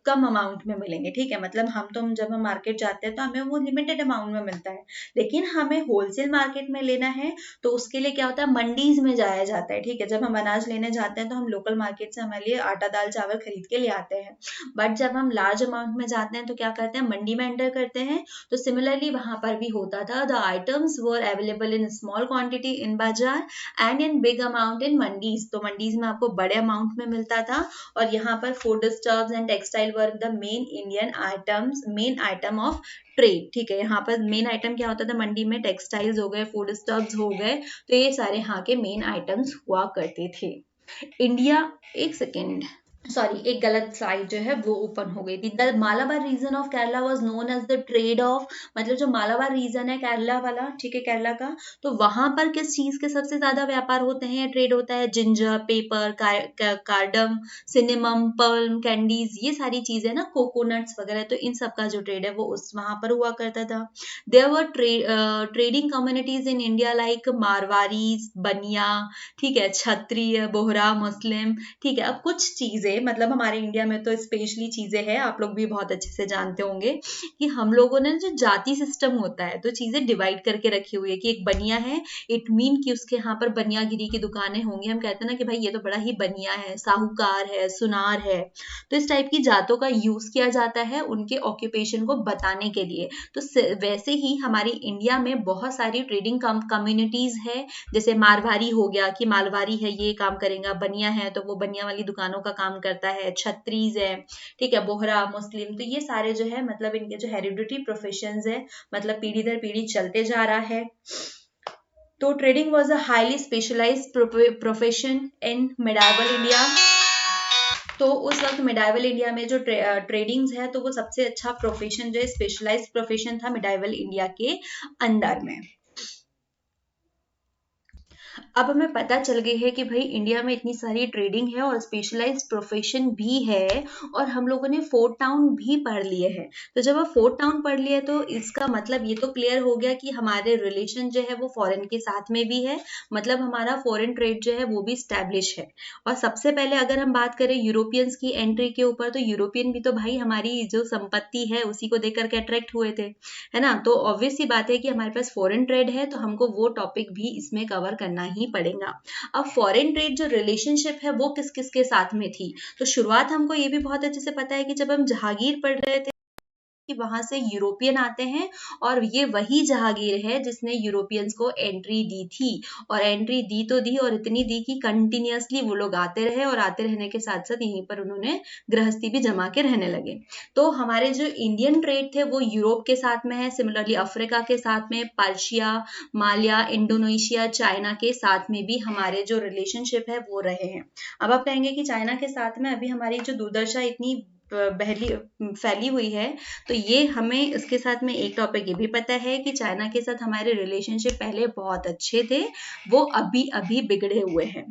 कम अमाउंट में मिलेंगे। ठीक है, मतलब जब हम मार्केट जाते हैं तो हमें वो लिमिटेड अमाउंट में मिलता है, लेकिन हमें होलसेल मार्केट में लेना है तो उसके लिए क्या होता है, मंडीज में जाया जाता है। ठीक है, जब हम अनाज लेने जाते हैं तो हम लोकल मार्केट से हमारे लिए आटा दाल चावल खरीद के ले आते हैं, बट जब हम लार्ज अमाउंट में जाते हैं तो क्या करते हैं, मंडी में एंटर करते हैं। तो सिमिलरली वहां पर भी होता था, the items were available in small quantity in बाजार and in big amount in mandis. तो मंडीज में आपको बड़े अमाउंट में मिलता था, और यहाँ पर food stocks and textile were the main Indian items, main item of trade. ठीक है, यहाँ पर मेन आइटम क्या होता था मंडी में, टेक्सटाइल्स हो गए, फूड स्टॉक्स हो गए, तो ये सारे यहाँ के मेन आइटम्स हुआ करते थे। इंडिया, एक सेकेंड, सॉरी, एक गलत साइड जो है वो ओपन हो गई थी। The Malabar region of Kerala was known as the trade of, मतलब जो मालाबार रीजन है केरला वाला, ठीक है, केरला का, तो वहां पर किस चीज के सबसे ज्यादा व्यापार होते हैं या ट्रेड होता है, ginger, pepper, cardamom, cinnamon, pearl, candies, ये सारी चीजें ना, कोकोनट्स वगैरह, तो इन सब का जो ट्रेड है वो उस वहां पर हुआ करता था। There were trading communities in India like Marwaris, Bania, ठीक है, क्षत्रिय, बोहरा, मुस्लिम। ठीक है, अब कुछ चीजें मतलब हमारे इंडिया में तो स्पेशली चीजें हैं, आप लोग भी बहुत अच्छे से जानते होंगे कि हम लोगों ने जो जाति सिस्टम होता है तो चीजें डिवाइड करके रखी हुई है कि एक बनिया है, इट मीन कि उसके यहाँ पर बनियागिरी की दुकानें होंगी, हम कहते हैं ना कि भाई ये तो बड़ा ही बनिया है, साहूकार है, सुनार है, तो इस टाइप की जातों का यूज किया जाता है उनके ऑक्यूपेशन को बताने के लिए। तो वैसे ही हमारी इंडिया में बहुत सारी ट्रेडिंग कम्युनिटीज है, जैसे मारवाड़ी हो गया कि मारवाड़ी है ये काम करेगा, बनिया है तो वो बनिया वाली दुकानों का काम करता है, छत्रीज है, ठीक है, बोहरा, मुस्लिम, तो ये सारे जो है मतलब इनके जो हेरिडिटी प्रोफेशंस है, मतलब पीढ़ी दर पीढ़ी चलते जा रहा है। तो trading was a highly specialised profession in medieval India. तो उस वक्त मिडाइवल इंडिया में जो ट्रेडिंग्स है तो वो सबसे अच्छा प्रोफेशन जो है स्पेशलाइज्ड प्रोफेशन था मिडाइवल इंडिया के अंदर में। अब हमें पता चल गई है कि भाई इंडिया में इतनी सारी ट्रेडिंग है और स्पेशलाइज्ड प्रोफेशन भी है, और हम लोगों ने फोर्ट टाउन भी पढ़ लिए हैं। तो जब आप फोर्ट टाउन पढ़ लिए तो इसका मतलब ये तो क्लियर हो गया कि हमारे रिलेशन जो है वो फॉरेन के साथ में भी है, मतलब हमारा फॉरेन ट्रेड जो है वो भी स्टैब्लिश है। और सबसे पहले अगर हम बात करें यूरोपियंस की एंट्री के ऊपर, तो यूरोपियन भी तो भाई हमारी जो संपत्ति है उसी को देख करके अट्रैक्ट हुए थे, है ना। तो ऑब्वियस सी बात है कि हमारे पास फॉरेन ट्रेड है तो हमको वो टॉपिक भी इसमें कवर करना ही पड़ेगा। अब फॉरेन ट्रेड जो रिलेशनशिप है वो किस किस के साथ में थी, तो शुरुआत हमको ये भी बहुत अच्छे से पता है कि जब हम जहांगीर पढ़ रहे थे कि वहां से यूरोपियन आते हैं, और ये वही जहांगीर है जिसने यूरोपियंस को एंट्री दी थी, और एंट्री दी तो दी और इतनी दी कि कंटिन्यूअसली वो लोग आते रहे, और आते रहने के साथ साथ यहीं पर उन्होंने गृहस्थी भी जमा के रहने लगे। तो हमारे जो इंडियन ट्रेड थे वो यूरोप के साथ में है, सिमिलरली अफ्रीका के साथ में, पर्शिया, मालिया, इंडोनेशिया, चाइना के साथ में भी हमारे जो रिलेशनशिप है वो रहे हैं। अब आप कहेंगे कि चाइना के साथ में अभी हमारी जो दुर्दशा इतनी फैली हुई है, तो ये हमें इसके साथ में एक टॉपिक ये भी पता है कि चाइना के साथ हमारे रिलेशनशिप पहले बहुत अच्छे थे, वो अभी अभी बिगड़े हुए हैं।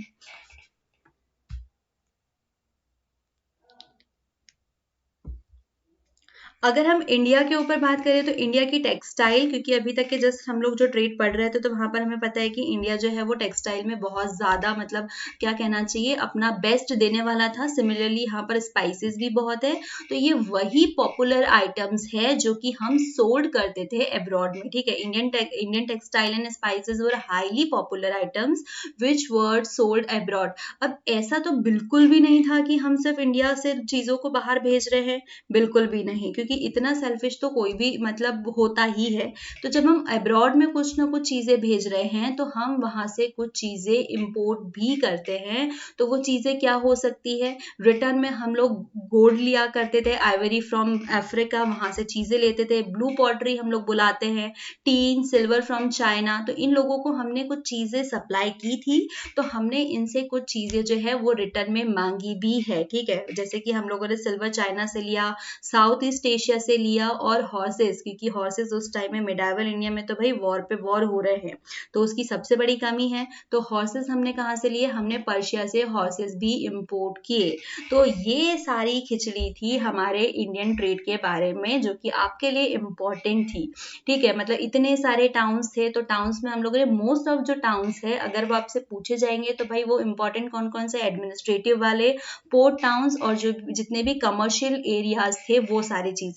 अगर हम इंडिया के ऊपर बात करें तो इंडिया की टेक्सटाइल, क्योंकि अभी तक के जस्ट हम लोग जो ट्रेड पढ़ रहे थे तो वहां पर हमें पता है कि इंडिया जो है वो टेक्सटाइल में बहुत ज्यादा, मतलब क्या कहना चाहिए, अपना बेस्ट देने वाला था। सिमिलरली यहाँ पर स्पाइसेस भी बहुत है, तो ये वही पॉपुलर आइटम्स है जो कि हम सोल्ड करते थे अब्रॉड में, ठीक है। Indian textile and spices were highly popular items which were sold abroad. अब ऐसा तो बिल्कुल भी नहीं था कि हम सिर्फ इंडिया से चीजों को बाहर भेज रहे हैं, बिल्कुल भी नहीं, क्योंकि इतना सेल्फिश तो कोई भी मतलब होता ही है। तो जब हम अब्रॉड में कुछ ना कुछ चीजें भेज रहे हैं तो हम वहां से कुछ चीजें इंपोर्ट भी करते हैं। तो वो चीजें क्या हो सकती है, रिटर्न में हम लोग गोल्ड लिया करते थे, आइवरी फ्रॉम अफ्रीका, वहां से चीजें लेते थे, ब्लू पॉटरी हम लोग बुलाते हैं, टीन सिल्वर फ्रॉम चाइना। तो इन लोगों को हमने कुछ चीजें सप्लाई की थी, तो हमने इनसे कुछ चीजें जो है वो रिटर्न में मांगी भी है, ठीक है। जैसे कि हम लोगों ने सिल्वर चाइना से लिया, साउथ ईस्ट एशिया से लिया, और हॉर्सेस, क्योंकि हॉर्सेस उस टाइम में मिडाइवल इंडिया में तो भाई वॉर पे वॉर हो रहे हैं, तो उसकी सबसे बड़ी कमी है। तो हॉर्सेस हमने कहाँ से लिए, हमने पर्शिया से हॉर्सेस भी इंपोर्ट किए। तो ये सारी खिचड़ी थी हमारे इंडियन ट्रेड के बारे में, जो कि आपके लिए इंपॉर्टेंट थी, ठीक है। मतलब इतने सारे टाउन्स थे, तो टाउन्स में हम लोगों ने मोस्ट ऑफ जो टाउन्स है अगर वो आपसे पूछे जाएंगे तो भाई वो इंपॉर्टेंट कौन कौन से, एडमिनिस्ट्रेटिव वाले, पोर्ट टाउन्स, और जो जितने भी कमर्शियल एरियाज थे वो सारी चीजें।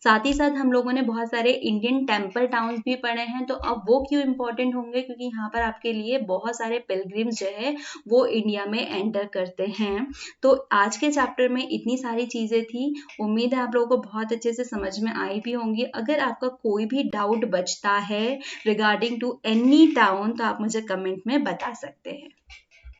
साथ ही साथ हम लोगों ने बहुत सारे इंडियन टेम्पल टाउन्स भी पढ़े हैं। तो अब वो क्यों इंपॉर्टेंट होंगे, क्योंकि यहाँ पर आपके लिए बहुत सारे पिलग्रिम्स जो है वो इंडिया में एंटर करते हैं। तो आज के चैप्टर में इतनी सारी चीजें थी, उम्मीद है आप लोगों को बहुत अच्छे से समझ में आई भी होंगी। अगर आपका कोई भी डाउट बचता है रिगार्डिंग टू एनी टाउन तो आप मुझे कमेंट में बता सकते हैं।